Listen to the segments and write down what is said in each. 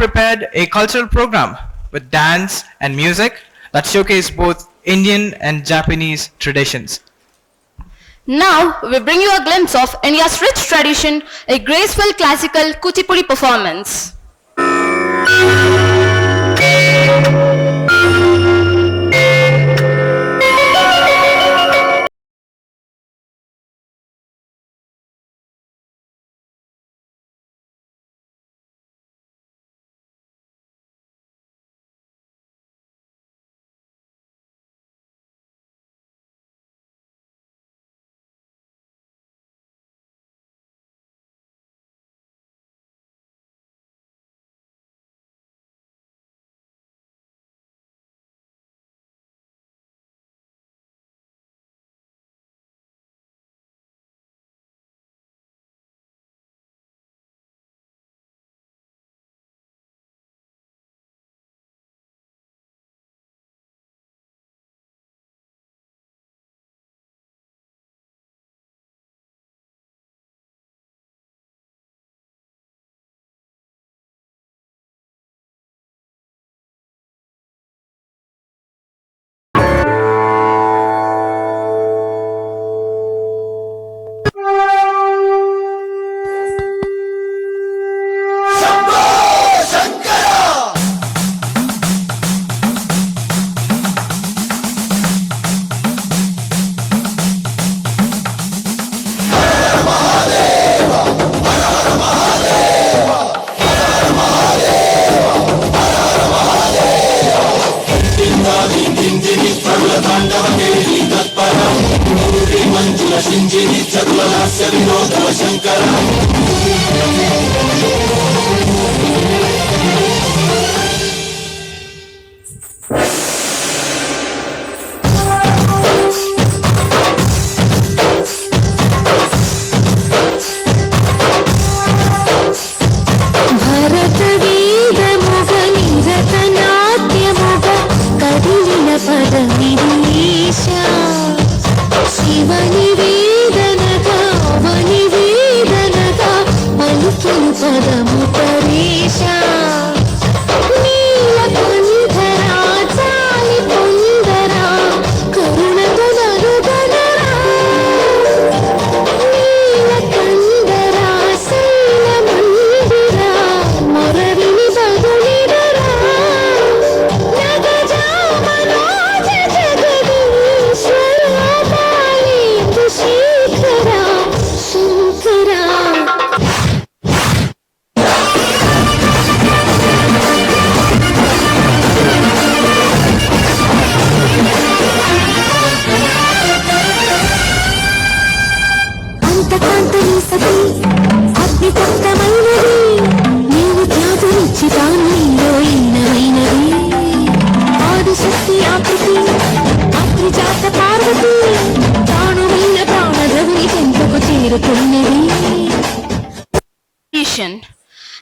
prepared a cultural program with dance and music that showcase both Indian and Japanese traditions. Now, we bring you a glimpse of India's rich tradition, a graceful classical Kuchipudi performance.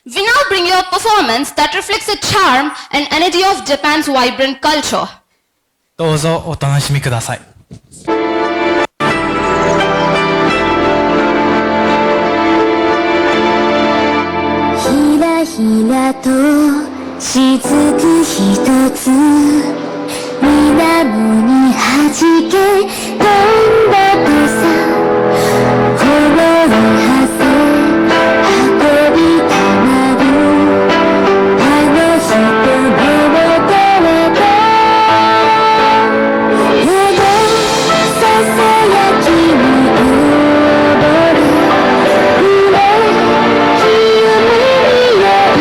We now bring you a performance that reflects the charm and energy of Japan's vibrant culture. どうぞお楽しみください。ひらひらと雫ひとつ水面にはじけ飛んだとさほろりはせ運びたまるあの人のもとへと夜ささやきに踊る夢き夢に合う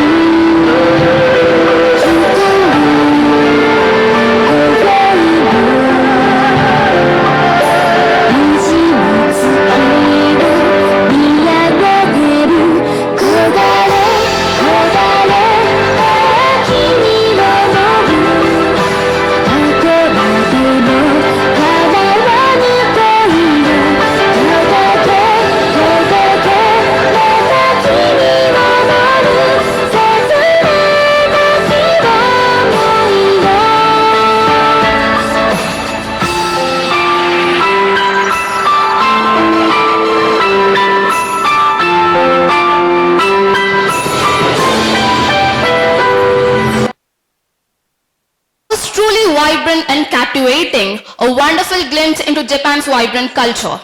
and captivating, a wonderful glimpse into Japan's vibrant culture.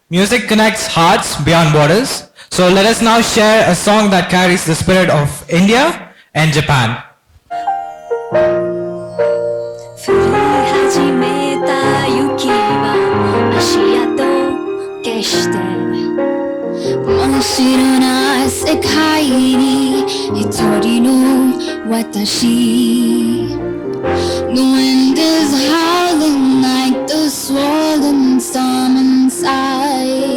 Music connects hearts beyond borders. So let us now share a song that carries the spirit of India and Japan. 降り始めた雪は足跡消して真っ白な世界に一人の私 The wind is howling like the swollen storm inside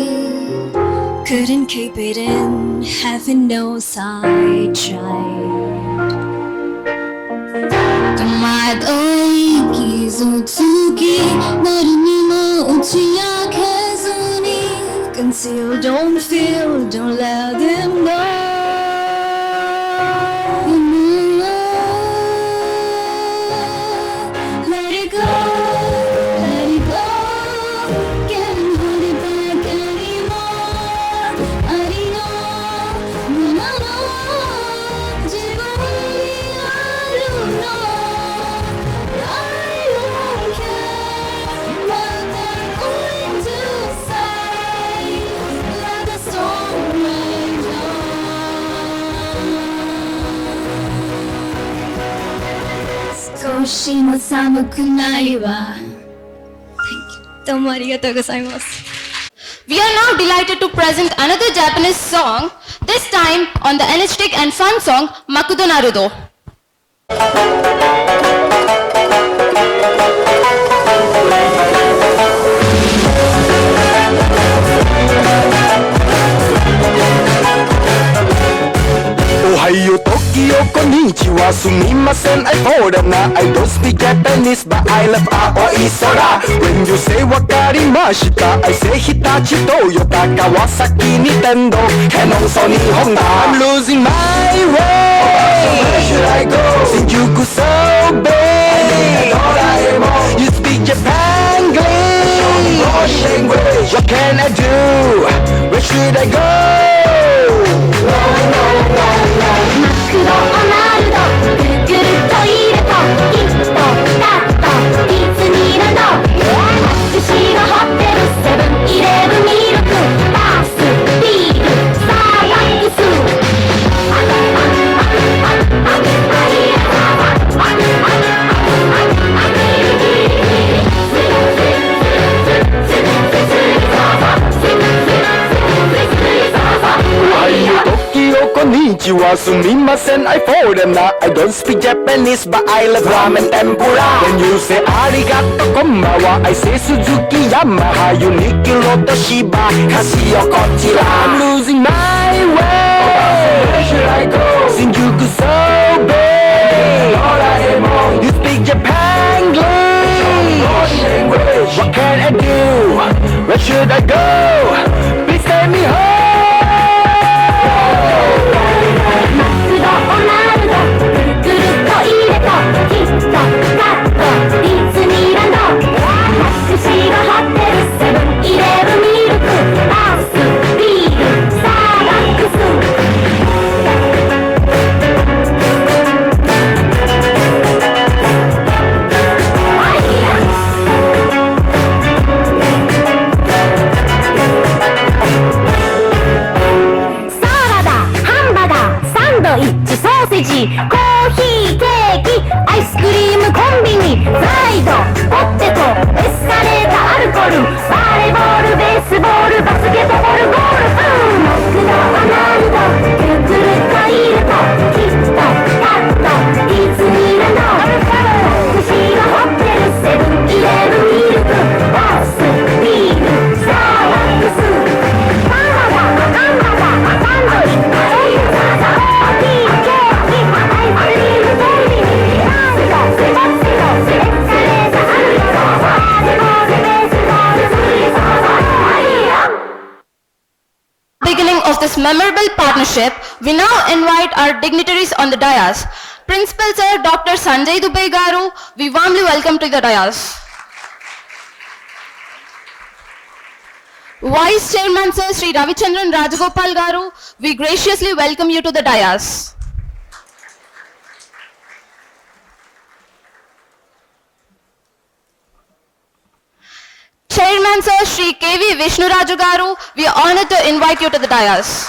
Couldn't keep it in, heaven knows I tried 戸惑い傷つき誰にも打ち明けずに Conceal, don't feel, don't let them know Let it go, let it go Can't hold it back anymore ありのままの自分にあるの I don't care what they're going to say Let the storm rage on 少しも寒くないわどうもありがとうございます We are now delighted to present another Japanese song, this time on the energetic and fun song Makudo Naruto. おはよう、時よ、こんにちは、すみません、I foreigner I don't speak Japanese, but I love 青い空 When you say わかりました I say 日立、トヨタ、川崎、ニテンドヘノン、ソニー、ホンダ I'm losing my way Where should I go? 新宿 so big You speak Japanese What can I do? Where should I go? マクドナルドグーグルトイレとキットカットディズニーランドタクシーがホテルセブンイレブンミルクバスビールスターバックスはいよ、時よ、こんにちは、すみません、I foreigner I don't speak Japanese, but I love ramen tempura When you say ありがとう、こんばんは I say 鈴木ヤマハユニキロとシバカシオこちら I'm losing my way Where should I go? 新宿 so big ドラえもん You speak Japanese What can I do? Where should I go? Please take me home マクドナルドグーグルトイレとキットカットディズニーランドタクシーがホテルセブンイレブンミルクバスビールスターバックスソーセージコーヒーケーキアイスクリームコンビニフライドポテトエスカレーターアルコールバレーボールベースボールバスケットボールゴルフマクドナルドグーグルトイレとキットカットディズニーランドタクシーがホテルセブンイレブンミルクバスビールスターバックスサラダハンバーガーサンドイッチBeginning of this memorable partnership, we now invite our dignitaries on the dais. Principal Sir Dr. Sanjay Dubey Garu, we warmly welcome to the dais. Vice Chairman Sir Sri Ravichandran Rajagopal Garu, we graciously welcome you to the dais. Chancellor Shri K.V. Vishnuraju Garu, we are honored to invite you to the dais.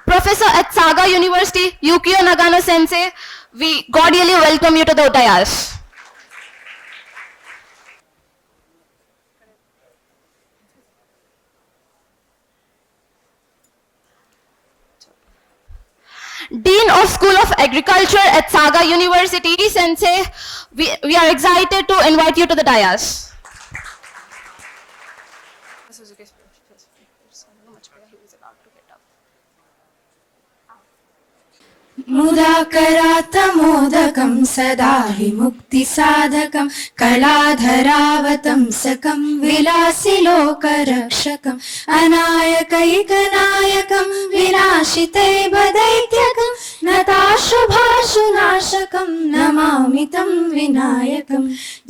Professor at Saga University, Yukio Nagano Sensei, we cordially welcome you to the dais. Dean of School of Agriculture at Saga University, Sensei, we are excited to invite you to the dais. मुदाकरात्तमोदकं सदा विमुक्तिसाधकं कलाधरावतंसकं विलासिलोकरक्षकम् अनायकैकनायकं विनाशितैवदैत्यकं नताशुभाशुनाशकं नमामि तं विनायकं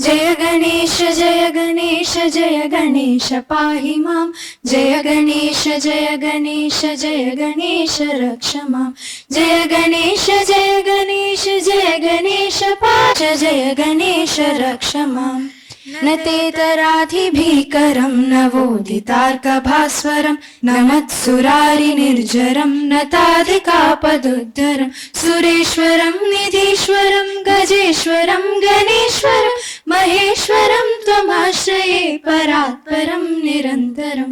जय गणेश जय गणेश जय गणेश पाहि मां जय गणेश जय गणेश जय गणेश रक्ष मां जय गणेश जय गणेश जय गणेश पाश जय गणेश रक्ष मां न तेतराधिभीकरं नवोदितार्कभास्वरं न मत्सुरारिनिर्झरं न ताधिकापदुद्धरं सुरेश्वरं निधीश्वरं गजेश्वरं गणेश्वरं महेश्वरं त्वमाश्रये परात्परं निरन्तरं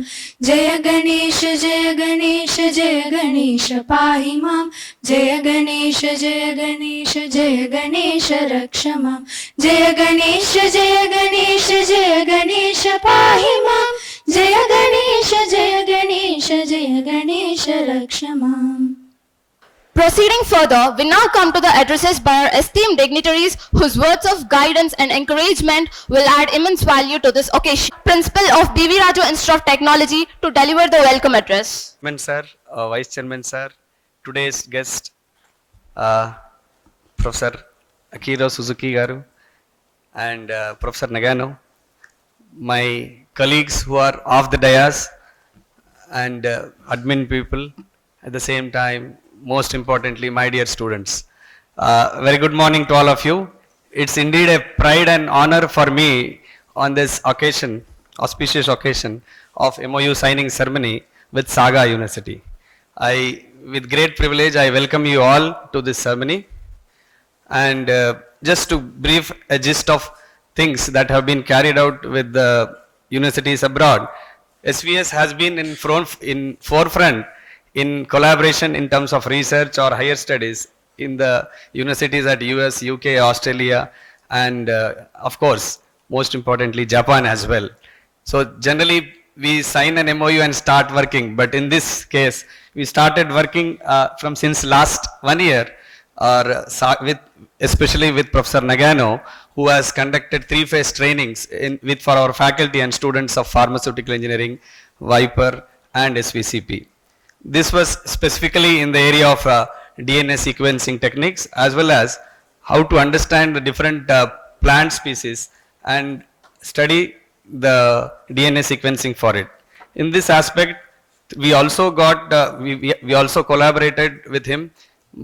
जय गणेश जय गणेश जय गणेश पाहि मां जय गणेश जय गणेश जय गणेश रक्ष मां जय गणेश जय गणेश जय गणेश पाहि मां जय गणेश जय गणेश जय गणेश रक्ष मां. Proceeding further, we now come to the addresses by our esteemed dignitaries whose words of guidance and encouragement will add immense value to this occasion. Principal of BVRIT Institute of Technology to deliver the welcome address. Chairman sir, Vice Chairman sir, today's guest, Professor Akira Suzuki Garu and Professor Nagano, my colleagues who are off the dais and admin people, at the same time, most importantly, my dear students. Very good morning to all of you. It's indeed a pride and honor for me on this occasion, auspicious occasion of MoU signing ceremony with Saga University. With great privilege, I welcome you all to this ceremony. And just to brief a gist of things that have been carried out with the universities abroad, SVS has been in forefront in collaboration in terms of research or higher studies in the universities at US, UK, Australia, and of course, most importantly, Japan as well. So generally, we sign an MOU and start working, but in this case, we started working from since last 1 year, or especially with Professor Nagano, who has conducted 3-phase trainings for our faculty and students of pharmaceutical engineering, Viper, and SVCP. This was specifically in the area of DNA sequencing techniques, as well as how to understand the different plant species and study the DNA sequencing for it. In this aspect, we also got we also collaborated with him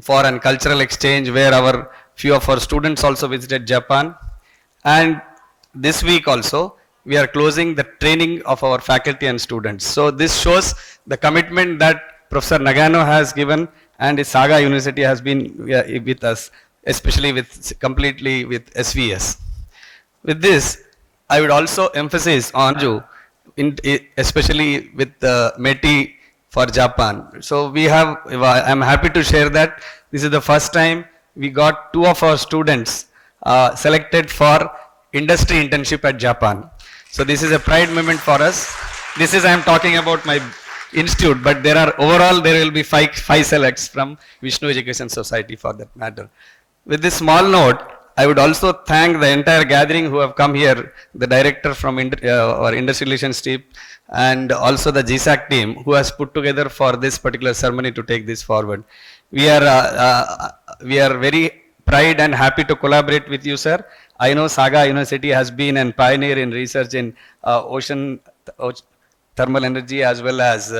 for an cultural exchange, where few of our students also visited Japan, and this week also we are closing the training of our faculty and students. So this shows the commitment that Professor Nagano has given, and Saga University has been with us, especially completely with SVS. With this, I would also emphasize on you, especially with METI for Japan. So I'm happy to share that this is the first time we got 2 of our students selected for industry internship at Japan. So this is a pride moment for us. I'm talking about my institute, but there will be five selects from Vishnu Education Society for that matter. With this small note, I would also thank the entire gathering who have come here, the director from our industry relations team, and also the GSAC team who has put together for this particular ceremony to take this forward. We are very proud and happy to collaborate with you, sir. I know Saga University has been a pioneer in research in ocean thermal energy, as well as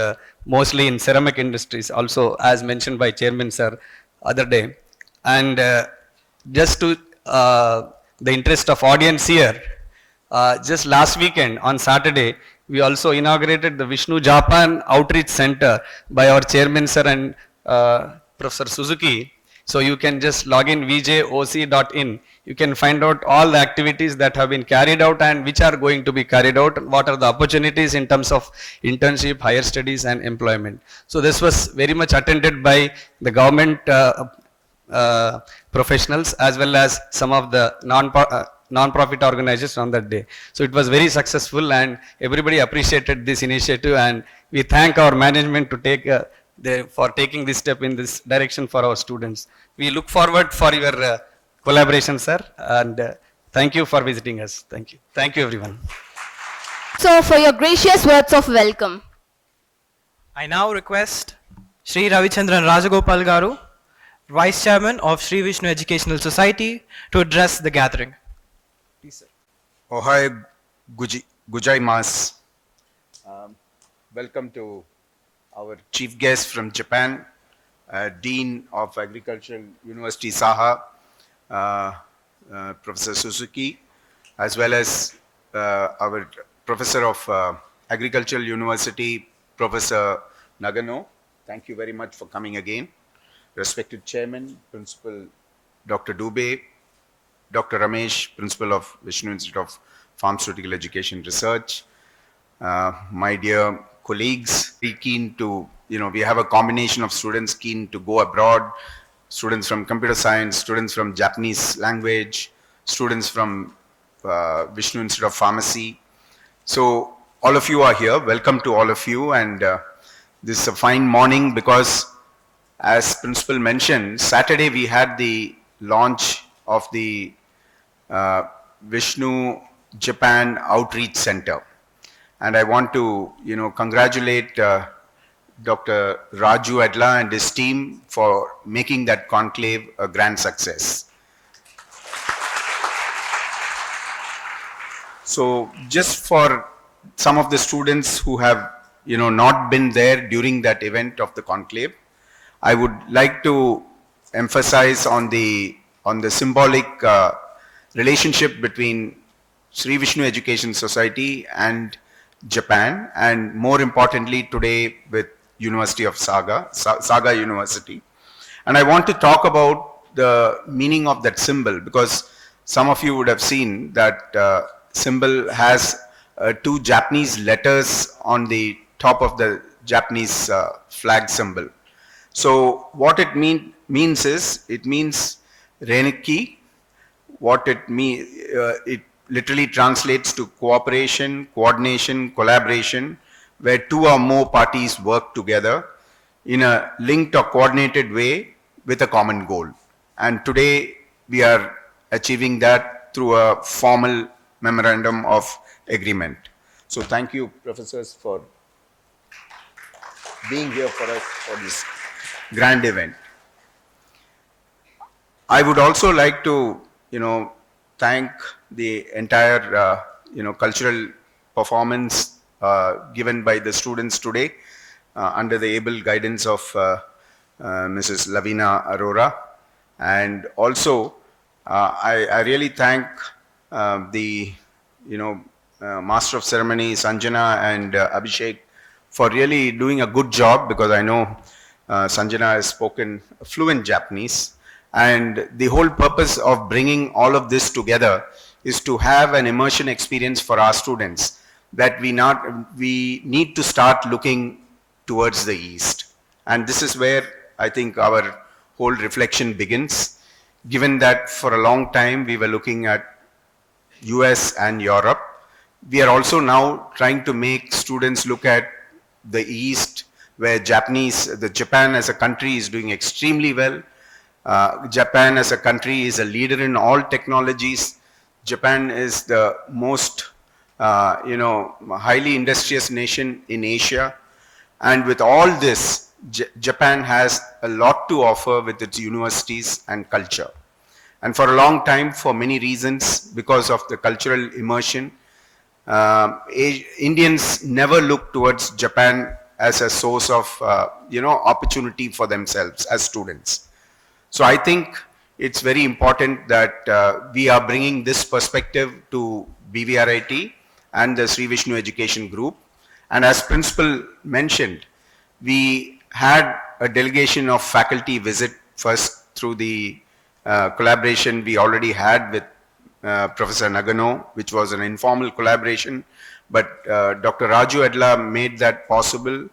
mostly in ceramic industries also, as mentioned by Chairman sir other day. And just to the interest of audience here, just last weekend on Saturday, we also inaugurated the Vishnu Japan Outreach Center by our chairman sir and Professor Suzuki. So you can just log in vjoc.in. You can find out all the activities that have been carried out and which are going to be carried out. What are the opportunities in terms of internship, higher studies and employment. So this was very much attended by the government professionals as well as some of the non-profit organizations on that day. So it was very successful and everybody appreciated this initiative, and we thank our management to take for taking this step in this direction for our students. We look forward for your collaboration, sir, and thank you for visiting us. Thank you. Thank you, everyone. So for your gracious words of welcome. I now request Sri Ravichandran Rajagopal Garu, Vice Chairman of Sri Vishnu Educational Society, to address the gathering. Please, sir. Ohai Gozaimasu. Welcome to our chief guest from Japan, Dean of Agricultural University Saha, Professor Suzuki, as well as our Professor of Agricultural University, Professor Nagano. Thank you very much for coming again. Respected Chairman, Principal Dr. Dubey, Dr. Ramesh, Principal of Vishnu Institute of Pharmaceutical Education Research, my dear colleagues, very keen to, we have a combination of students keen to go abroad, students from computer science, students from Japanese language, students from Vishnu Institute of Pharmacy. So all of you are here. Welcome to all of you. And this is a fine morning because, as Principal mentioned, Saturday we had the launch of the Vishnu Japan Outreach Center. And I want to, congratulate Dr. Raju Adla and his team for making that conclave a grand success. So just for some of the students who have, not been there during that event of the conclave, I would like to emphasize on the symbolic relationship between Sri Vishnu Education Society and Japan, and more importantly today with University of Saga University. And I want to talk about the meaning of that symbol, because some of you would have seen that symbol has two Japanese letters on the top of the Japanese flag symbol. So what it means is, it means Renki. What it literally translates to cooperation, coordination, collaboration, where two or more parties work together in a linked or coordinated way with a common goal. And today we are achieving that through a formal memorandum of agreement. So thank you, professors, for being here for us for this grand event. I would also like to, thank the entire, cultural performance given by the students today under the able guidance of Mrs. Lavina Arora. And also, I really thank the, Master of Ceremony, Sanjana and Abhishek, for really doing a good job, because I know Sanjana has spoken fluent Japanese. And the whole purpose of bringing all of this together is to have an immersion experience for our students, that we need to start looking towards the East. And this is where I think our whole reflection begins, given that for a long time we were looking at US and Europe. We are also now trying to make students look at the East, where Japan as a country is doing extremely well. Japan as a country is a leader in all technologies. Japan is the most, highly industrious nation in Asia. And with all this, Japan has a lot to offer with its universities and culture. And for a long time, for many reasons, because of the cultural immersion, Indians never looked towards Japan as a source of, opportunity for themselves as students. So I think it's very important that we are bringing this perspective to BVRIT and the Sri Vishnu Education Group. And as principal mentioned, we had a delegation of faculty visit first through the collaboration we already had with Professor Nagano, which was an informal collaboration, but Dr. Raju Edla made that possible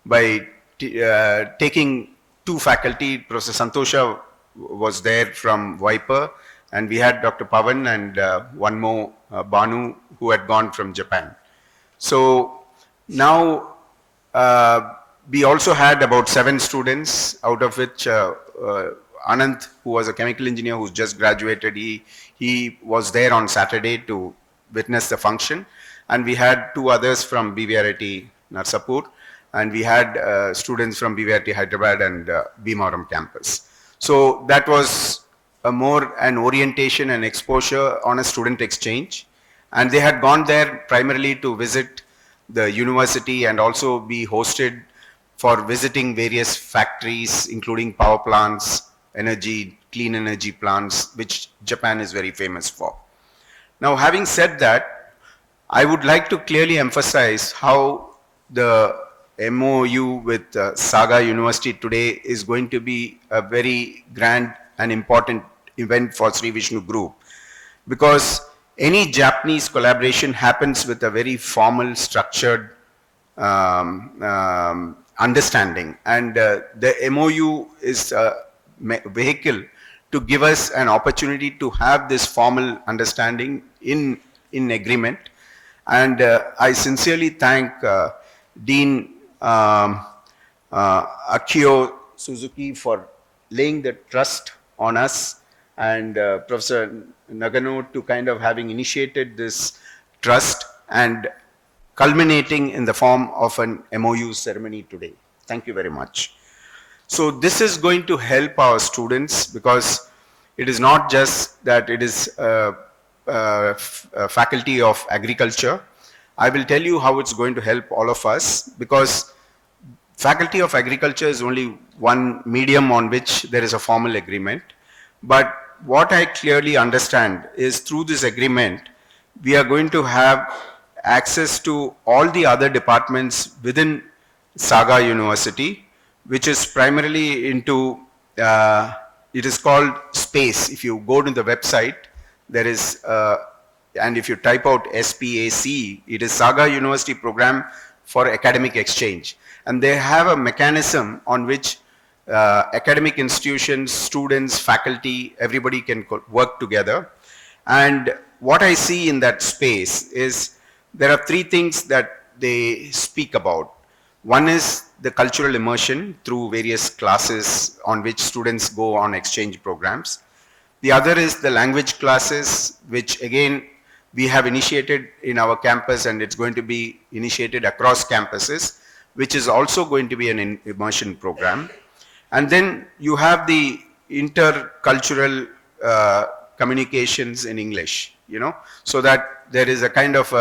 by taking two faculty. Professor Santosha was there from Viper, and we had Dr. Pavan and one more Banu who had gone from Japan. So now we also had about 7 students, out of which Anand, who was a chemical engineer who's just graduated, he was there on Saturday to witness the function. And we had 2 others from BVRIT Narsapur, and we had students from BVRIT Hyderabad and BVRIT campus. So that was more an orientation and exposure on a student exchange. And they had gone there primarily to visit the university and also be hosted for visiting various factories, including power plants, energy, clean energy plants, which Japan is very famous for. Now, having said that, I would like to clearly emphasize how the MoU with Saga University today is going to be a very grand and important event for Sri Vishnu Group, because any Japanese collaboration happens with a very formal, structured understanding, and the MoU is a vehicle to give us an opportunity to have this formal understanding in agreement. And I sincerely thank Dean Akio Suzuki for laying the trust on us, and Professor Nagano to kind of having initiated this trust and culminating in the form of an MoU ceremony today. Thank you very much. So this is going to help our students, because it is not just that it is a faculty of agriculture. I will tell you how it's going to help all of us, because faculty of agriculture is only one medium on which there is a formal agreement. But what I clearly understand is through this agreement, we are going to have access to all the other departments within Saga University, which is primarily into, it is called SPACE. If you go to the website, there is, and if you type out SPAC, it is Saga University Program for Academic Exchange. And they have a mechanism on which academic institutions, students, faculty, everybody can work together. And what I see in that space is there are 3 things that they speak about. One is the cultural immersion through various classes on which students go on exchange programs. The other is the language classes, which again we have initiated in our campus, and it's going to be initiated across campuses, which is also going to be an immersion program. And then you have the intercultural communications in English, so that there is a kind of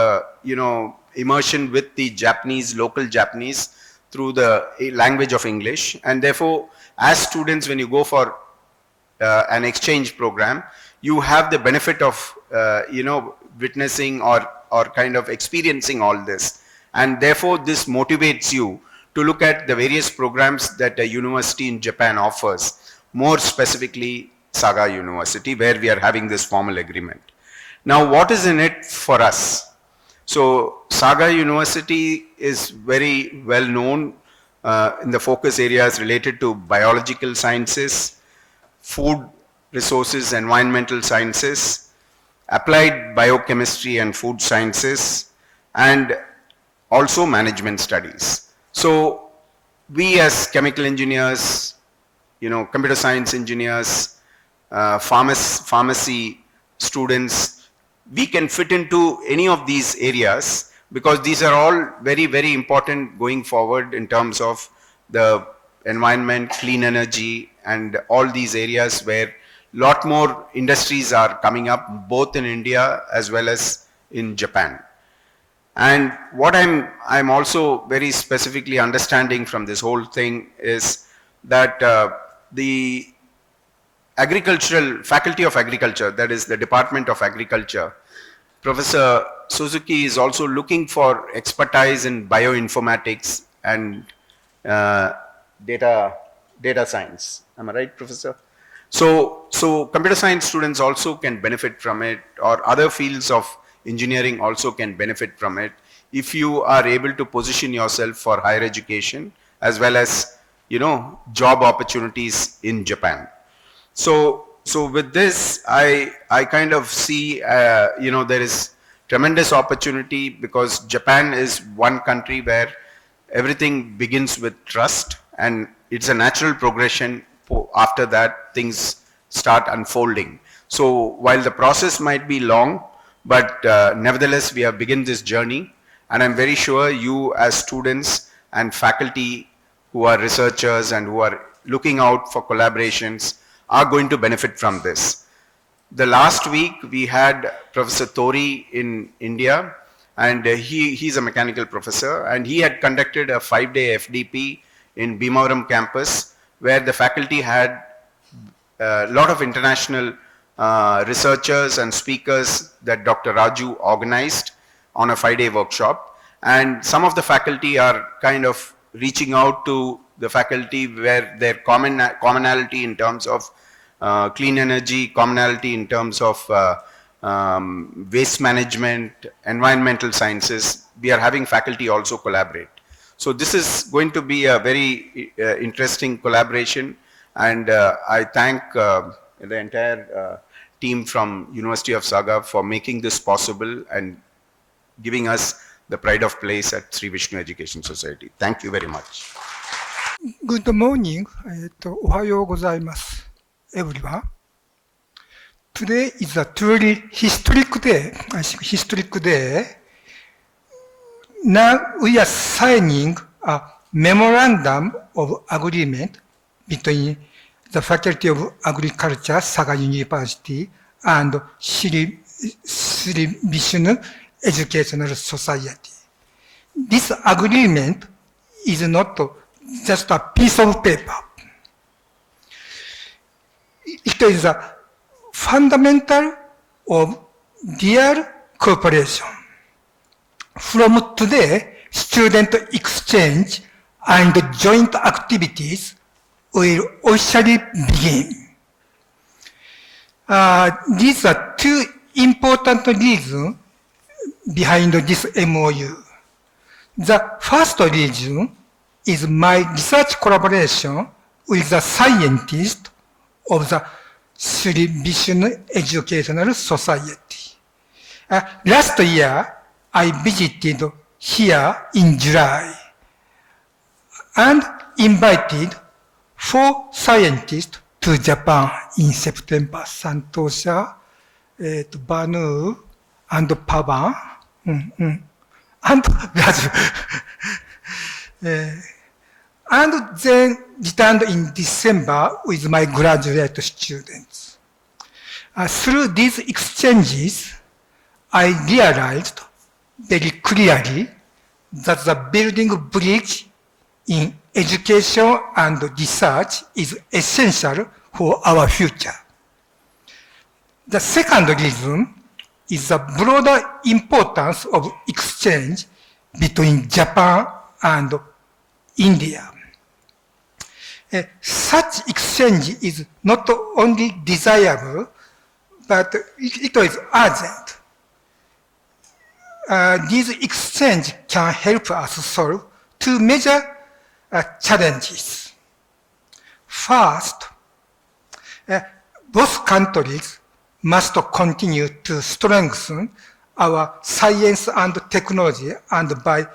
immersion with the Japanese, local Japanese, through the language of English. And therefore, as students, when you go for an exchange program, you have the benefit of witnessing or kind of experiencing all this. And therefore, this motivates you to look at the various programs that a university in Japan offers, more specifically Saga University, where we are having this formal agreement. Now, what is in it for us? So, Saga University is very well known in the focus areas related to biological sciences, food resources, environmental sciences, applied biochemistry and food sciences, and also management studies. So we as chemical engineers, computer science engineers, pharmacy students, we can fit into any of these areas, because these are all very, very important going forward in terms of the environment, clean energy, and all these areas where lot more industries are coming up, both in India as well as in Japan. And what I'm also very specifically understanding from this whole thing is that the agricultural faculty of agriculture, that is the Department of Agriculture, Professor Suzuki is also looking for expertise in bioinformatics and data science. Am I right, Professor? So computer science students also can benefit from it, or other fields of engineering also can benefit from it if you are able to position yourself for higher education as well as, you know, job opportunities in Japan. So with this, I kind of see, you know, there is tremendous opportunity because Japan is one country where everything begins with trust, and it's a natural progression. After that, things start unfolding. So while the process might be long, but nevertheless, we have begun this journey, and I'm very sure you as students and faculty who are researchers and who are looking out for collaborations are going to benefit from this. The last week we had Professor Tori in India, and he's a mechanical professor, and he had conducted a 5-day FDP in Bhimavaram campus where the faculty had a lot of international researchers and speakers that Dr. Raju organized on a 5-day workshop. And some of the faculty are kind of reaching out to the faculty where their commonality in terms of clean energy, commonality in terms of waste management, environmental sciences. We are having faculty also collaborate. So this is going to be a very interesting collaboration, and I thank the entire team from University of Saga for making this possible and giving us the pride of place at Sri Vishnu Education Society. Thank you very much. Good morning. おはようございます。Everyone. Today is a truly historic day. I think historic day. Now we are signing a memorandum of agreement between the Faculty of Agriculture, Saga University, and Sri Vishnu Educational Society. This agreement is not just a piece of paper. It is a fundamental of real cooperation. From today, student exchange and joint activities will officially begin. These are two important reasons behind this MoU. The first reason is my research collaboration with the scientists of the Sri Vishnu Educational Society. Last year, I visited here in July and invited 4 scientists to Japan in September. Santosha, Banu, and Pavan, and Raju. And then returned in December with my graduate students. Through these exchanges, I realized very clearly that the building bridge in education and research is essential for our future. The second reason is the broader importance of exchange between Japan and India. Such exchange is not only desirable, but it is urgent. These exchange can help us solve 2 major challenges. First, both countries must continue to strengthen our science and technology, and by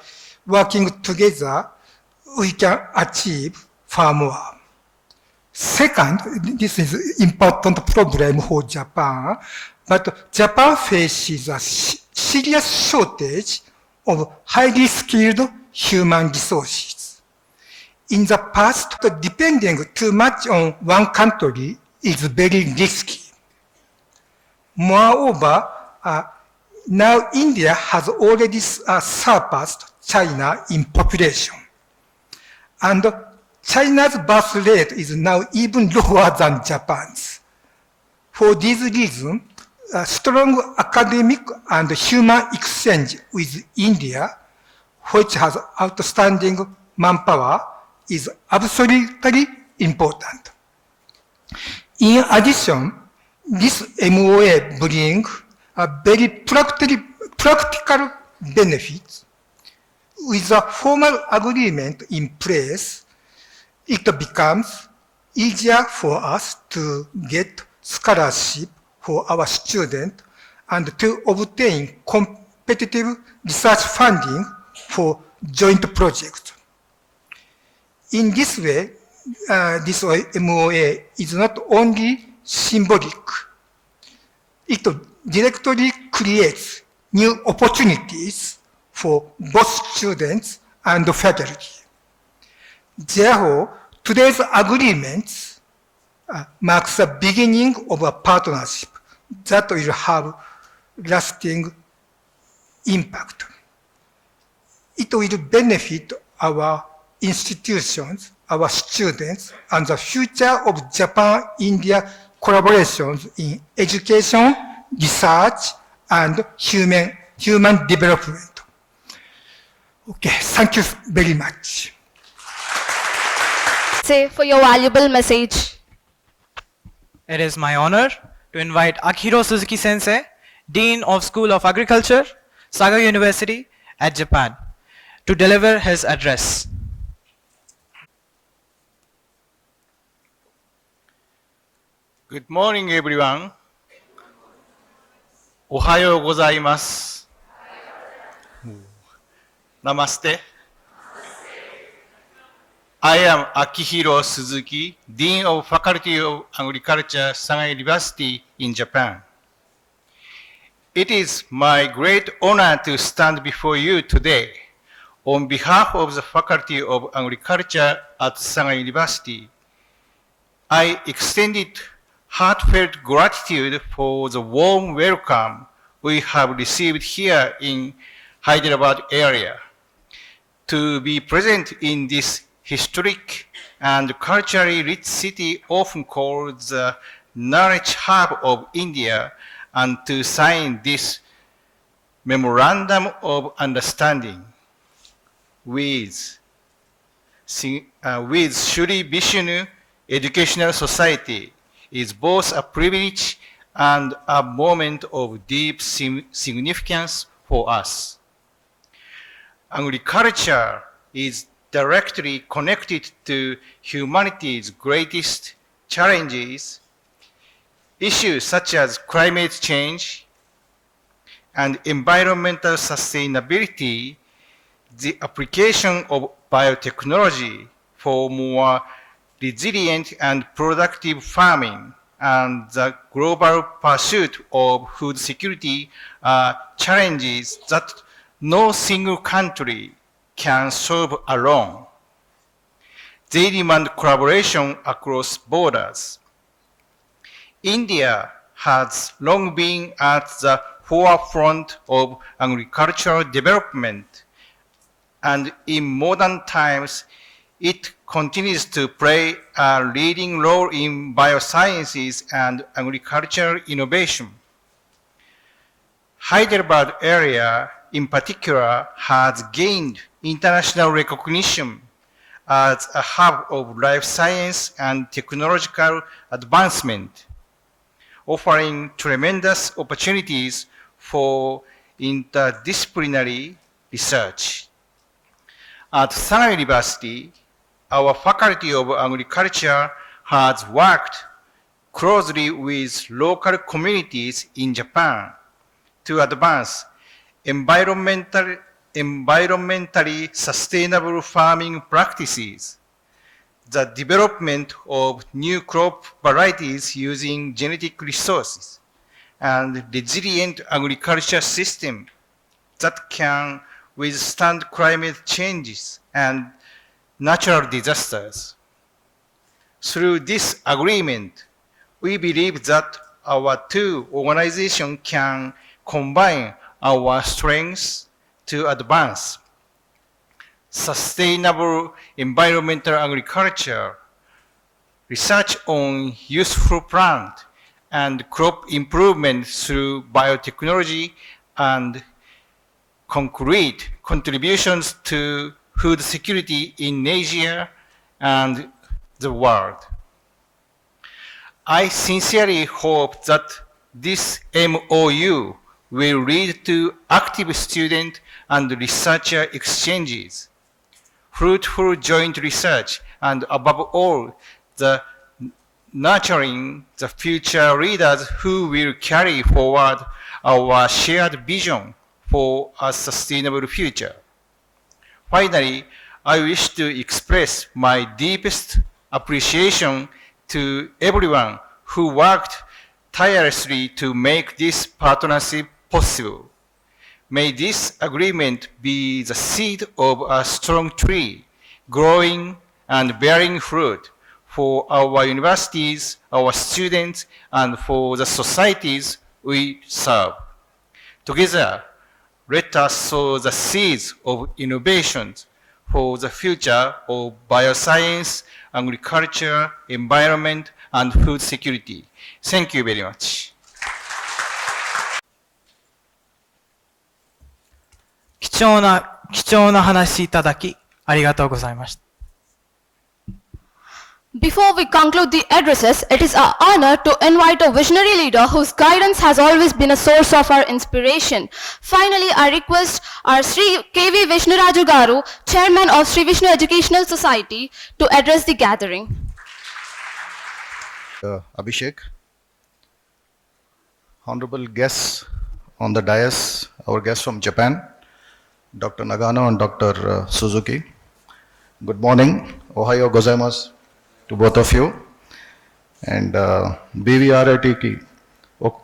working together, we can achieve far more. Second, this is important problem for Japan, but Japan faces a serious shortage of highly skilled human resources. In the past, depending too much on one country is very risky. Moreover, now India has already surpassed China in population. And China's birth rate is now even lower than Japan's. For these reasons, a strong academic and human exchange with India, which has outstanding manpower, is absolutely important. In addition, this MOA brings a very practical benefits. With a formal agreement in place, it becomes easier for us to get scholarship for our students and to obtain competitive research funding for joint projects. In this way, this MOA is not only symbolic, it directly creates new opportunities for both students and faculty. Therefore, today's agreement marks the beginning of a partnership that will have lasting impact. It will benefit our institutions, our students, and the future of Japan-India collaborations in education, research, and human development. Okay, thank you very much. Say for your valuable message. It is my honor to invite Akihiro Suzuki Sensei, Dean of School of Agriculture, Saga University at Japan, to deliver his address. Good morning, everyone. Ohayo gozaimasu. Namaste. I am Akihiro Suzuki, Dean of Faculty of Agriculture, Saga University in Japan. It is my great honor to stand before you today on behalf of the Faculty of Agriculture at Saga University. I extended heartfelt gratitude for the warm welcome we have received here in Hyderabad area. To be present in this historic and culturally rich city often called the knowledge hub of India, and to sign this memorandum of understanding with Shri Vishnu Educational Society is both a privilege and a moment of deep significance for us. Agriculture is directly connected to humanity's greatest challenges. Issues such as climate change and environmental sustainability, the application of biotechnology for more resilient and productive farming, and the global pursuit of food security are challenges that no single country can solve alone. They demand collaboration across borders. India has long been at the forefront of agricultural development, and in modern times, it continues to play a leading role in biosciences and agricultural innovation. Hyderabad area in particular has gained international recognition as a hub of life science and technological advancement, offering tremendous opportunities for interdisciplinary research. At Saga University, our Faculty of Agriculture has worked closely with local communities in Japan to advance environmentally sustainable farming practices, the development of new crop varieties using genetic resources, and resilient agriculture systems that can withstand climate changes and natural disasters. Through this agreement, we believe that our two organizations can combine our strengths to advance sustainable environmental agriculture, research on useful plant and crop improvement through biotechnology and concrete contributions to food security in Asia and the world. I sincerely hope that this MoU will lead to active student and researcher exchanges, fruitful joint research, and above all, the nurturing the future leaders who will carry forward our shared vision for a sustainable future. Finally, I wish to express my deepest appreciation to everyone who worked tirelessly to make this partnership possible. May this agreement be the seed of a strong tree, growing and bearing fruit for our universities, our students, and for the societies we serve. Together, let us sow the seeds of innovations for the future of bioscience, agriculture, environment, and food security. Thank you very much. 貴重な話いただき、ありがとうございました。Before we conclude the addresses, it is our honor to invite a visionary leader whose guidance has always been a source of our inspiration. Finally, I request our Sri K.V. Vishnuraju Garu, Chairman of Sri Vishnu Educational Society, to address the gathering. Abhishek, honorable guests on the dais, our guests from Japan, Dr. Nagano and Dr. Suzuki. Good morning, Ohayo gozaimasu to both of you. And BVRIT ki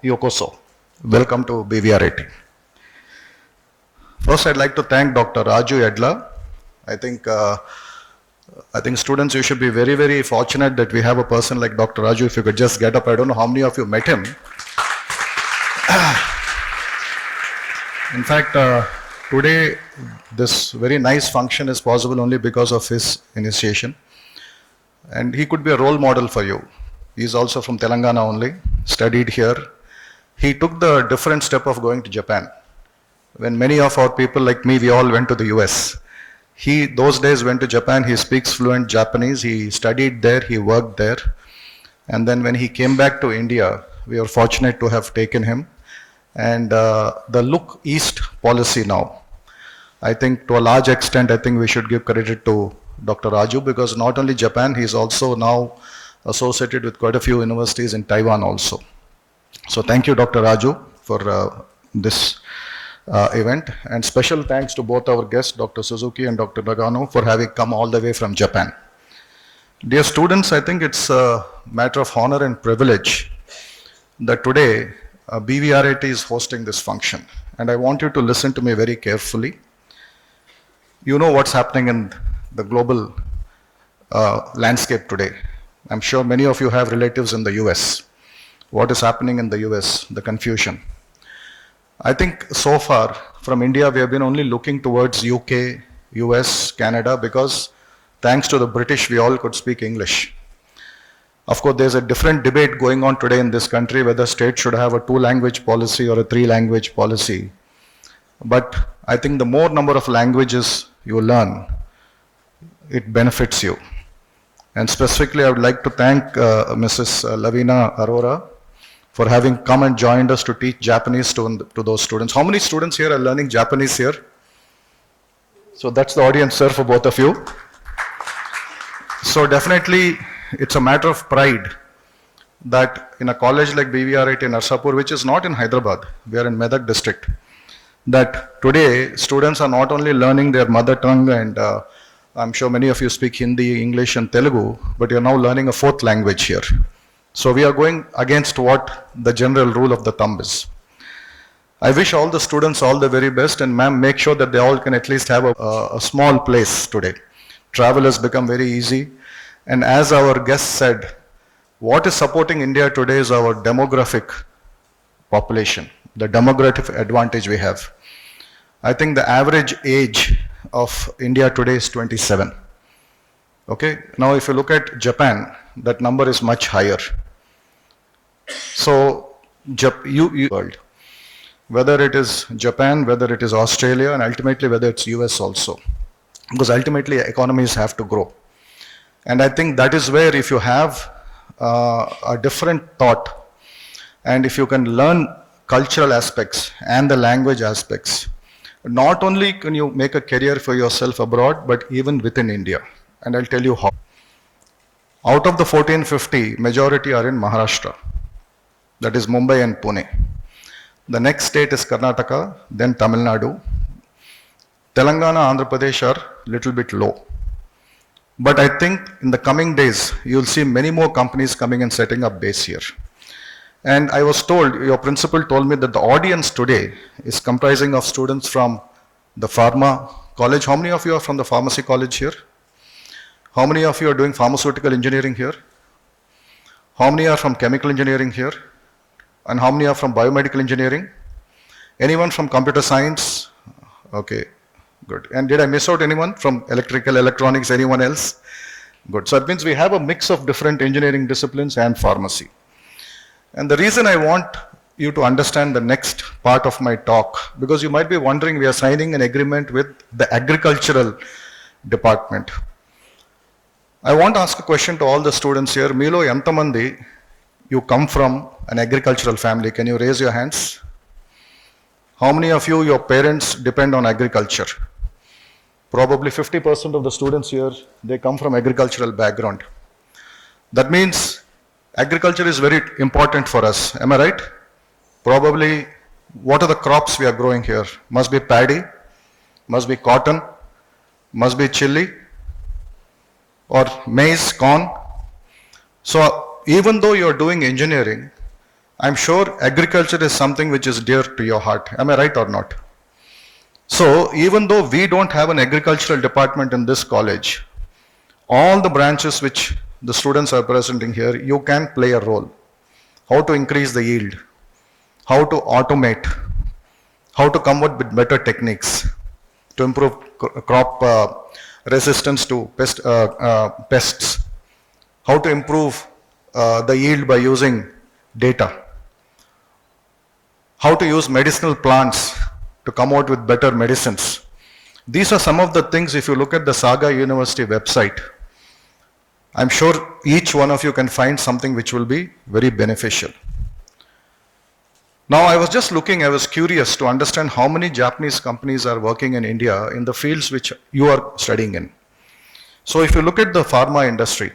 yokoso. Welcome to BVRIT. First, I'd like to thank Dr. Raju Yedla. I think students, you should be very, very fortunate that we have a person like Dr. Raju. If you could just get up, I don't know how many of you met him. In fact, today, this very nice function is possible only because of his initiation. And he could be a role model for you. He is also from Telangana only, studied here. He took the different step of going to Japan. When many of our people like me, we all went to the US. He, those days, went to Japan. He speaks fluent Japanese. He studied there. He worked there. And then when he came back to India, we were fortunate to have taken him. And the Look East policy now, I think to a large extent, I think we should give credit to Dr. Raju, because not only Japan, he is also now associated with quite a few universities in Taiwan also. So thank you, Dr. Raju, for this event, and special thanks to both our guests, Dr. Suzuki and Dr. Nagano, for having come all the way from Japan. Dear students, I think it's a matter of honor and privilege that today BVRIT is hosting this function, and I want you to listen to me very carefully. You know what's happening in the global landscape today. I'm sure many of you have relatives in the US. What is happening in the US, the confusion. I think so far from India, we have been only looking towards UK, US, Canada, because thanks to the British, we all could speak English. Of course, there's a different debate going on today in this country, whether states should have a 2-language policy or a 3-language policy. But I think the more number of languages you learn, it benefits you. And specifically, I would like to thank Mrs. Lavina Arora for having come and joined us to teach Japanese to those students. How many students here are learning Japanese here? So that's the audience, sir, for both of you. So definitely, it's a matter of pride that in a college like BVRIT Narsapur, which is not in Hyderabad, we are in Medak district, that today students are not only learning their mother tongue, and I'm sure many of you speak Hindi, English and Telugu, but you're now learning a 4th language here. So we are going against what the general rule of the thumb is. I wish all the students all the very best, and ma'am, make sure that they all can at least have a small place today. Travel has become very easy, and as our guest said, what is supporting India today is our demographic population, the demographic advantage we have. I think the average age of India today is 27. Okay, now if you look at Japan, that number is much higher. So, world, whether it is Japan, whether it is Australia, and ultimately whether it's US also, because ultimately economies have to grow. And I think that is where if you have a different thought, and if you can learn cultural aspects and the language aspects, not only can you make a career for yourself abroad, but even within India. And I'll tell you how. Out of the 1450, majority are in Maharashtra. That is Mumbai and Pune. The next state is Karnataka, then Tamil Nadu. Telangana, Andhra Pradesh are little bit low. But I think in the coming days, you'll see many more companies coming and setting up base here. And I was told, your principal told me that the audience today is comprising of students from the pharma college. How many of you are from the pharmacy college here? How many of you are doing pharmaceutical engineering here? How many are from chemical engineering here? And how many are from biomedical engineering? Anyone from computer science? Okay, good. And did I miss out anyone from electrical, electronics, anyone else? Good. So it means we have a mix of different engineering disciplines and pharmacy. And the reason I want you to understand the next part of my talk, because you might be wondering, we are signing an agreement with the agricultural department. I want to ask a question to all the students here. Milo Yantamandi, you come from an agricultural family. Can you raise your hands? How many of you, your parents depend on agriculture? Probably 50% of the students here, they come from agricultural background. That means agriculture is very important for us. Am I right? Probably, what are the crops we are growing here? Must be paddy, must be cotton, must be chili, or maize, corn. So even though you are doing engineering, I'm sure agriculture is something which is dear to your heart. Am I right or not? So even though we don't have an agricultural department in this college, all the branches which the students are presenting here, you can play a role. How to increase the yield, how to automate, how to come up with better techniques to improve crop resistance to pests, how to improve the yield by using data, how to use medicinal plants to come out with better medicines. These are some of the things, if you look at the Saga University website, I'm sure each one of you can find something which will be very beneficial. Now I was just looking, I was curious to understand how many Japanese companies are working in India in the fields which you are studying in. So if you look at the pharma industry,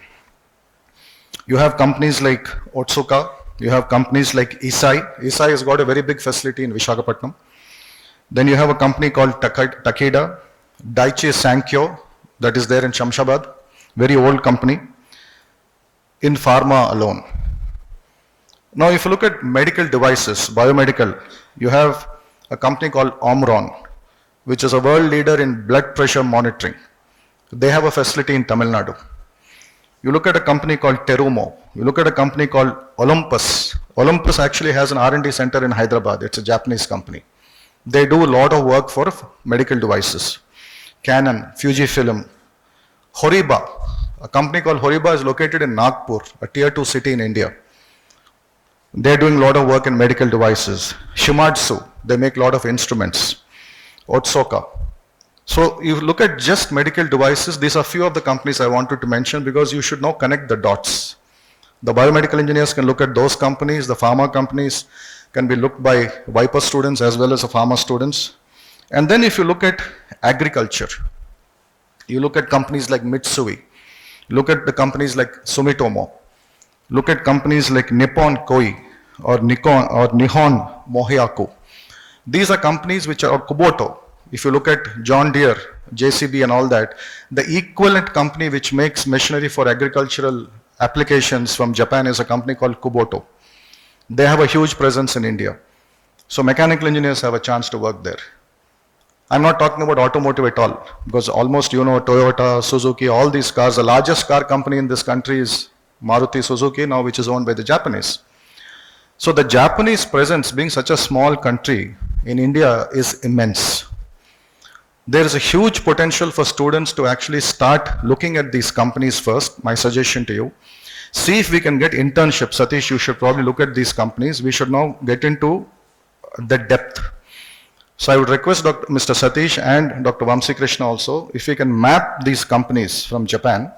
you have companies like Otsuka, you have companies like Eisai. Eisai has got a very big facility in Visakhapatnam. Then you have a company called Takeda, Daiichi Sankyo, that is there in Shamshabad, very old company, in pharma alone. Now if you look at medical devices, biomedical, you have a company called Omron, which is a world leader in blood pressure monitoring. They have a facility in Tamil Nadu. You look at a company called Terumo. You look at a company called Olympus. Olympus actually has an R&D center in Hyderabad. It's a Japanese company. They do a lot of work for medical devices. Canon, Fujifilm, Horiba. A company called Horiba is located in Nagpur, a tier 2 city in India. They're doing a lot of work in medical devices. Shimadzu, they make a lot of instruments. Otsuka. So you look at just medical devices, these are few of the companies I wanted to mention because you should now connect the dots. The biomedical engineers can look at those companies, the pharma companies can be looked by Viper students as well as the pharma students. And then if you look at agriculture, you look at companies like Mitsui, look at the companies like Sumitomo, look at companies like Nippon Koi or Nihon Mohiyaku. These are companies which are Kubota. If you look at John Deere, JCB and all that, the equivalent company which makes machinery for agricultural applications from Japan is a company called Kubota. They have a huge presence in India. So mechanical engineers have a chance to work there. I'm not talking about automotive at all, because almost you know Toyota, Suzuki, all these cars, the largest car company in this country is Maruti Suzuki now, which is owned by the Japanese. So the Japanese presence, being such a small country in India, is immense. There is a huge potential for students to actually start looking at these companies first, my suggestion to you. See if we can get internships. Satish, you should probably look at these companies. We should now get into the depth. So I would request Mr. Satish and Dr. Vamsi Krishna also, if we can map these companies from Japan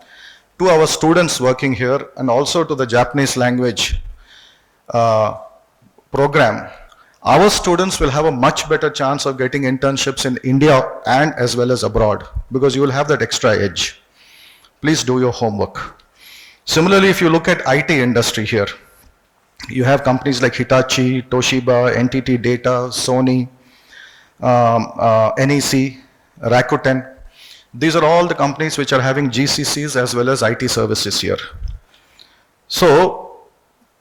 to our students working here and also to the Japanese language program, our students will have a much better chance of getting internships in India and as well as abroad, because you will have that extra edge. Please do your homework. Similarly, if you look at IT industry here, you have companies like Hitachi, Toshiba, NTT Data, Sony, NEC, Rakuten. These are all the companies which are having GCCs as well as IT services here. So,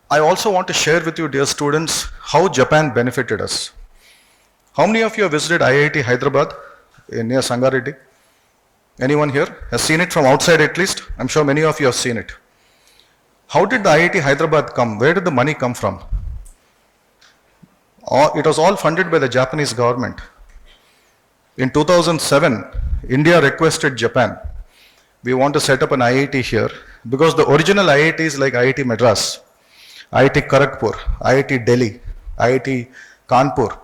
I also want to share with you, dear students, how Japan benefited us. How many of you have visited IIT Hyderabad near Sangareddy? Anyone here has seen it from outside at least? I'm sure many of you have seen it. How did the IIT Hyderabad come? Where did the money come from? It was all funded by the Japanese government. In 2007, India requested Japan, we want to set up an IIT here, because the original IITs like IIT Madras, IIT Kharagpur, IIT Delhi, IIT Kanpur,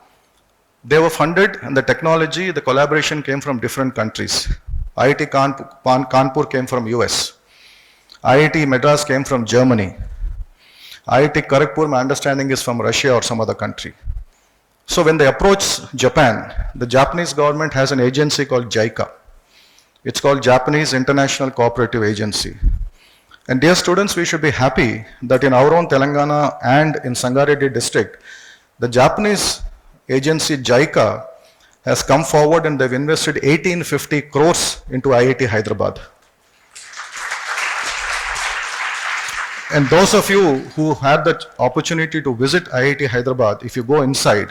they were funded, and the technology, the collaboration came from different countries. IIT Kanpur came from US. IIT Madras came from Germany. IIT Kharagpur, my understanding, is from Russia or some other country. So when they approach Japan, the Japanese government has an agency called JICA. It's called Japanese International Cooperative Agency. And dear students, we should be happy that in our own Telangana and in Sangareddy district, the Japanese agency JICA has come forward and they've invested 1850 crores into IIT Hyderabad. And those of you who had the opportunity to visit IIT Hyderabad, if you go inside,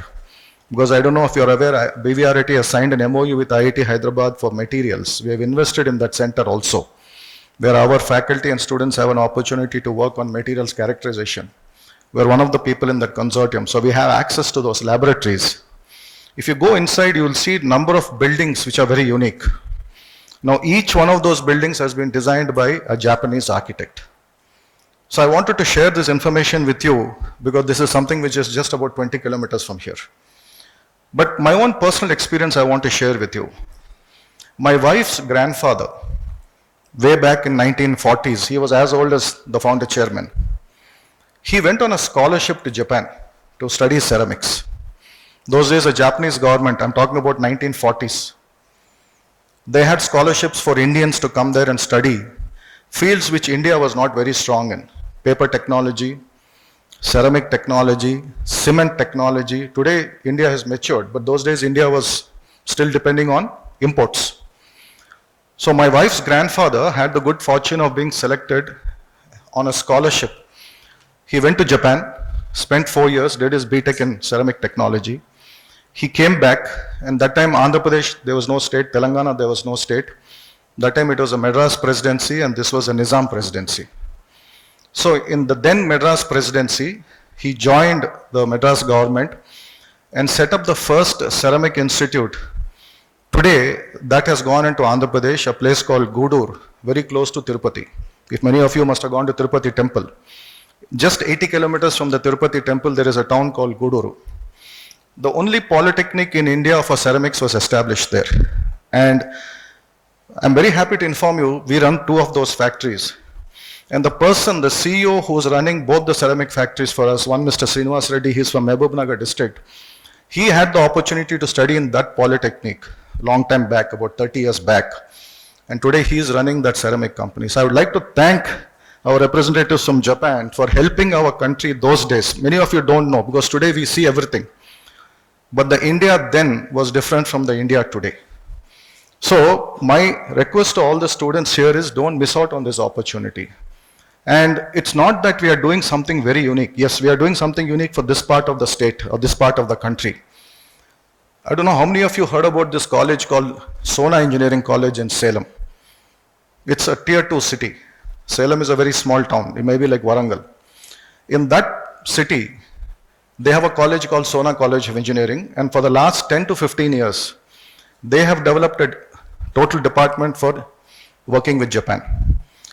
because I don't know if you're aware, BVRIT has signed an MoU with IIT Hyderabad for materials. We have invested in that center also, where our faculty and students have an opportunity to work on materials characterization. We're one of the people in that consortium, so we have access to those laboratories. If you go inside, you will see a number of buildings which are very unique. Now, each one of those buildings has been designed by a Japanese architect. So I wanted to share this information with you because this is something which is just about 20 kilometers from here. But my own personal experience I want to share with you. My wife's grandfather, way back in 1940s, he was as old as the founder chairman. He went on a scholarship to Japan to study ceramics. Those days, the Japanese government, I'm talking about 1940s, they had scholarships for Indians to come there and study fields which India was not very strong in. Paper technology, ceramic technology, cement technology. Today, India has matured, but those days, India was still depending on imports. So my wife's grandfather had the good fortune of being selected on a scholarship. He went to Japan, spent 4 years, did his BTech in ceramic technology. He came back, and that time Andhra Pradesh, there was no state, Telangana, there was no state. That time it was a Madras presidency, and this was a Nizam presidency. So in the then Madras presidency, he joined the Madras government and set up the first ceramic institute. Today, that has gone into Andhra Pradesh, a place called Gudur, very close to Tirupati. If many of you must have gone to Tirupati temple. Just 80 kilometers from the Tirupati temple, there is a town called Guduru. The only polytechnic in India for ceramics was established there. And I'm very happy to inform you, we run 2 of those factories. And the person, the CEO who's running both the ceramic factories for us, one Mr. Srinivas Reddy, he's from Mehbubnagar district. He had the opportunity to study in that polytechnic long time back, about 30 years back. And today he's running that ceramic company. So I would like to thank our representatives from Japan for helping our country those days. Many of you don't know because today we see everything. But the India then was different from the India today. So my request to all the students here is don't miss out on this opportunity. And it's not that we are doing something very unique. Yes, we are doing something unique for this part of the state or this part of the country. I don't know how many of you heard about this college called Sona Engineering College in Salem. It's a tier 2 city. Salem is a very small town. It may be like Warangal. In that city, they have a college called Sona College of Engineering, and for the last 10 to 15 years, they have developed a total department for working with Japan.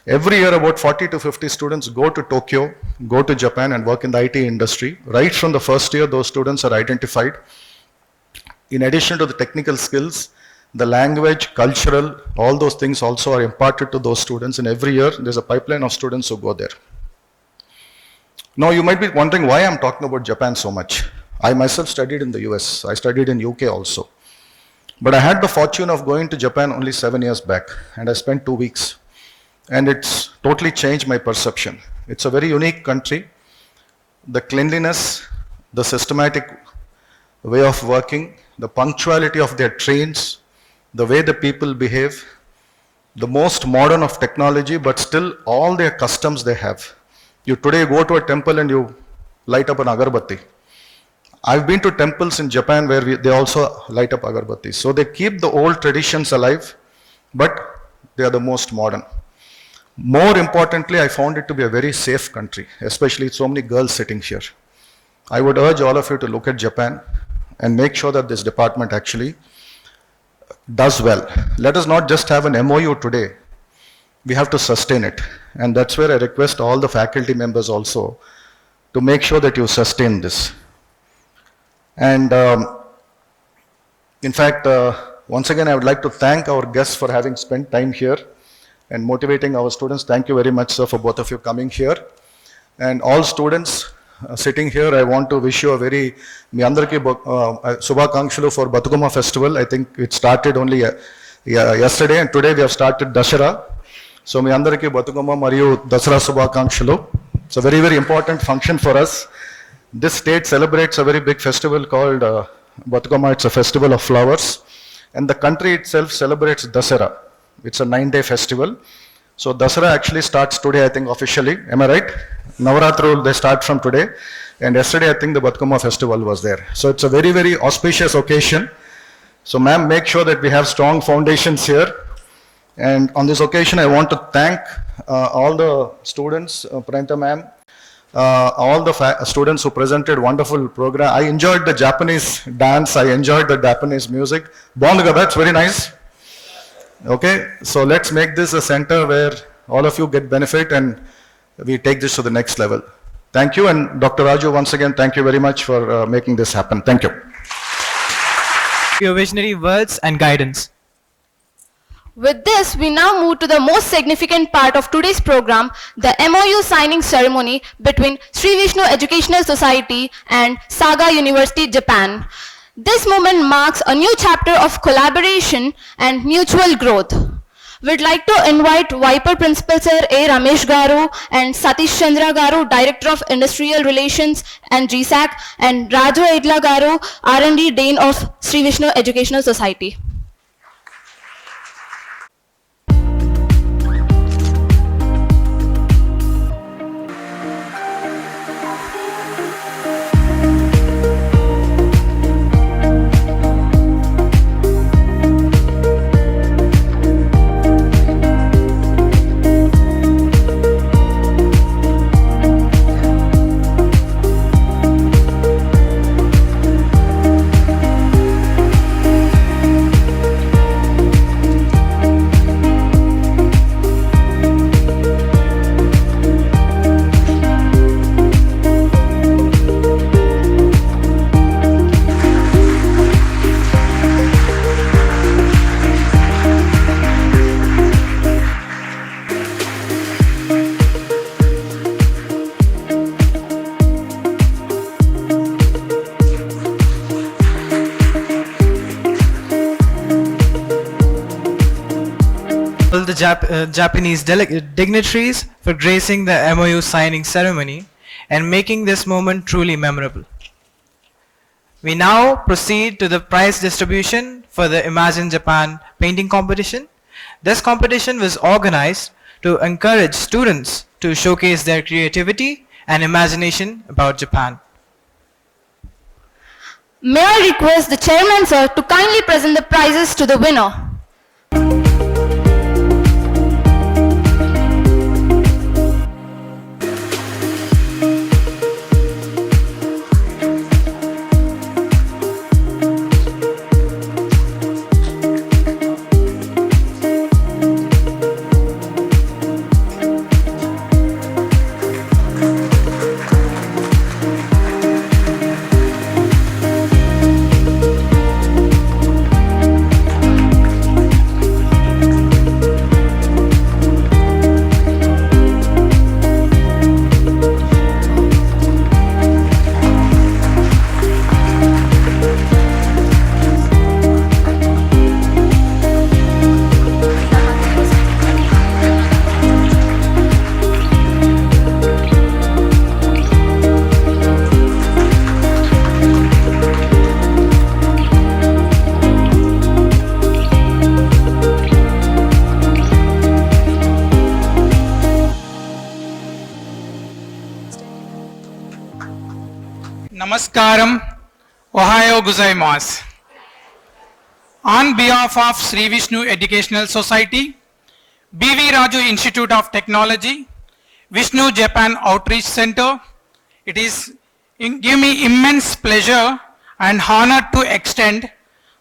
Every year, about 40 to 50 students go to Tokyo, go to Japan and work in the IT industry. Right from the first year, those students are identified. In addition to the technical skills, the language, cultural, all those things also are imparted to those students, and every year there's a pipeline of students who go there. Now you might be wondering why I'm talking about Japan so much. I myself studied in the US, I studied in UK also. But I had the fortune of going to Japan only 7 years back, and I spent 2 weeks. And it's totally changed my perception. It's a very unique country. The cleanliness, the systematic way of working, the punctuality of their trains, the way the people behave, the most modern of technology, but still all their customs they have. You today go to a temple and you light up an agarbatti. I've been to temples in Japan where they also light up agarbatti. So they keep the old traditions alive, but they are the most modern. More importantly, I found it to be a very safe country, especially so many girls sitting here. I would urge all of you to look at Japan and make sure that this department actually does well. Let us not just have an MoU today. We have to sustain it. And that's where I request all the faculty members also to make sure that you sustain this. And in fact, once again, I would like to thank our guests for having spent time here and motivating our students. Thank you very much, sir, for both of you coming here. And all students sitting here, I want to wish you a very Miandraki Subhakankshalu for Batukama Festival. I think it started only yesterday, and today we have started Dashara. So Miandraki Batukama Mariyu Dasara Subhakankshalu. It's a very, very important function for us. This state celebrates a very big festival called Batukama. It's a festival of flowers. And the country itself celebrates Dasara. It's a 9-day festival. So Dasara actually starts today, I think, officially. Am I right? Navaratru, they start from today. And yesterday, I think the Batukama festival was there. So it's a very, very auspicious occasion. So ma'am, make sure that we have strong foundations here. And on this occasion, I want to thank all the students, Pranita ma'am, all the students who presented wonderful program. I enjoyed the Japanese dance. I enjoyed the Japanese music. Bondaga, that's very nice. Okay, so let's make this a center where all of you get benefit and we take this to the next level. Thank you, and Dr. Raju, once again, thank you very much for making this happen. Thank you. Your visionary words and guidance. With this, we now move to the most significant part of today's program, the MoU signing ceremony between Sri Vishnu Educational Society and Saga University, Japan. This moment marks a new chapter of collaboration and mutual growth. We'd like to invite Viper Principal Sir A. Ramesh Garu and Satish Chandra Garu, Director of Industrial Relations and GSAC, and Raju Edla Garu, R&D Dean of Sri Vishnu Educational Society. The Japanese dignitaries for gracing the MoU signing ceremony and making this moment truly memorable. We now proceed to the prize distribution for the Imagine Japan painting competition. This competition was organized to encourage students to showcase their creativity and imagination about Japan. May I request the chairman, sir, to kindly present the prizes to the winner. Namaskaram, Ohayo gozaimasu. On behalf of Sri Vishnu Educational Society, BV Raju Institute of Technology, Vishnu Japan Outreach Center, it is give me immense pleasure and honor to extend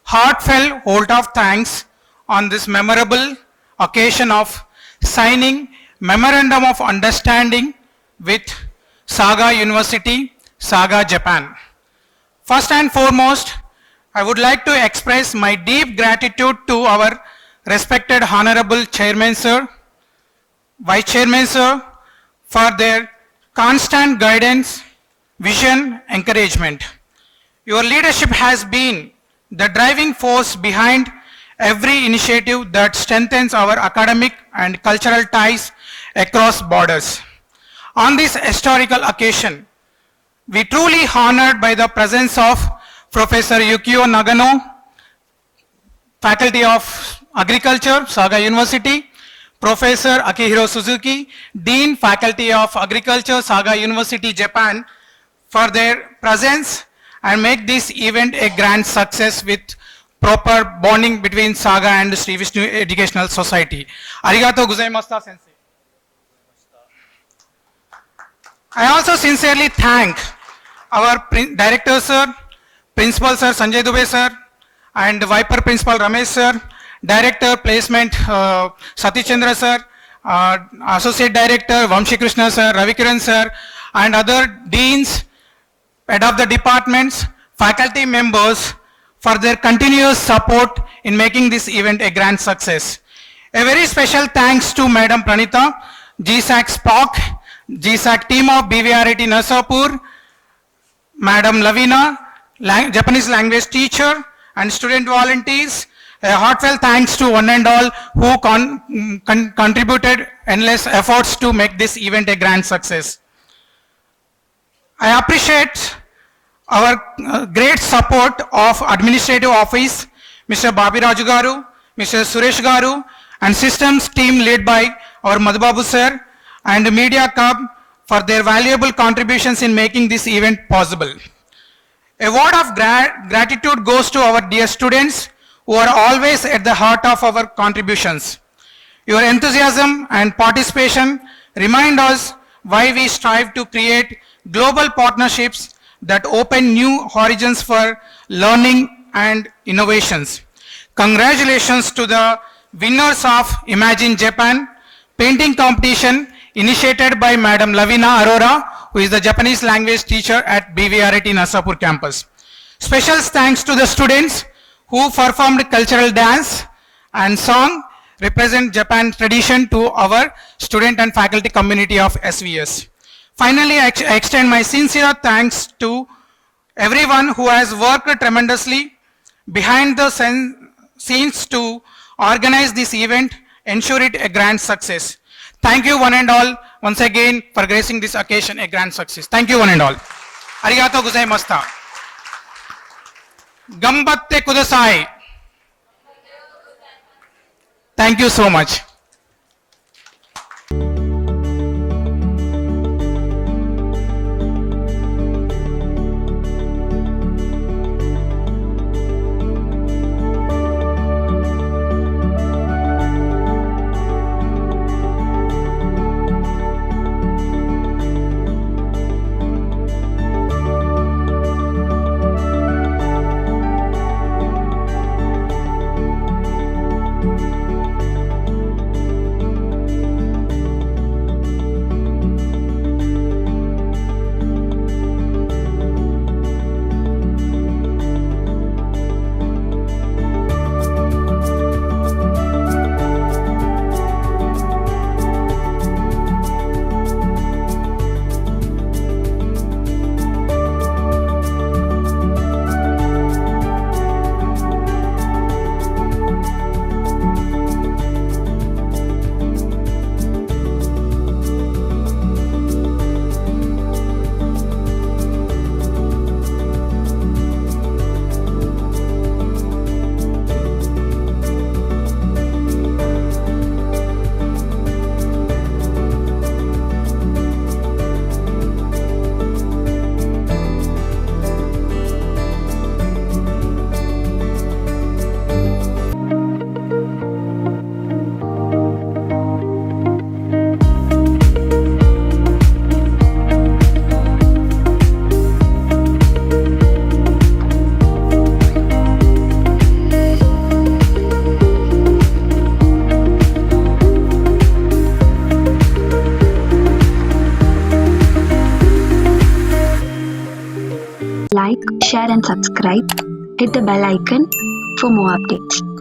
heartfelt vote of thanks on this memorable occasion of signing Memorandum of Understanding with Saga University, Saga, Japan. First and foremost, I would like to express my deep gratitude to our respected Honorable Chairman Sir, Vice Chairman Sir, for their constant guidance, vision, encouragement. Your leadership has been the driving force behind every initiative that strengthens our academic and cultural ties across borders. On this historical occasion, we truly honored by the presence of Professor Yukio Nagano, Faculty of Agriculture, Saga University, Professor Akihiro Suzuki, Dean, Faculty of Agriculture, Saga University, Japan, for their presence and make this event a grand success with proper bonding between Saga and Sri Vishnu Educational Society. Arigato gozaimashita, sensei. I also sincerely thank our director sir, principal sir Sanjay Dubey sir, and Viper principal Ramesh sir, director placement Satish Chandra sir, associate director Vamshi Krishna sir, Ravikiran sir, and other deans, head of the departments, faculty members for their continuous support in making this event a grand success. A very special thanks to Madam Pranita, GSAC SPOC, GSAC team of BVRIT Narsapur, Madam Lavina, Japanese language teacher, and student volunteers. A heartfelt thanks to one and all who contributed endless efforts to make this event a grand success. I appreciate our great support of Administrative Office, Mr. Babi Raju Garu, Mr. Suresh Garu, and systems team led by our Madhubabu sir, and Media Club for their valuable contributions in making this event possible. A word of gratitude goes to our dear students who are always at the heart of our contributions. Your enthusiasm and participation remind us why we strive to create global partnerships that open new horizons for learning and innovations. Congratulations to the winners of Imagine Japan painting competition initiated by Madam Lavina Arora, who is the Japanese language teacher at BVRIT Narsapur campus. Special thanks to the students who performed cultural dance and song represent Japan tradition to our student and faculty community of SVS. Finally, I extend my sincere thanks to everyone who has worked tremendously behind the scenes to organize this event, ensure it a grand success. Thank you one and all once again for gracing this occasion a grand success. Thank you one and all. Arigato gozaimashita. Gambatte kudasai. Thank you so much. share and subscribe. Hit the bell icon for more updates.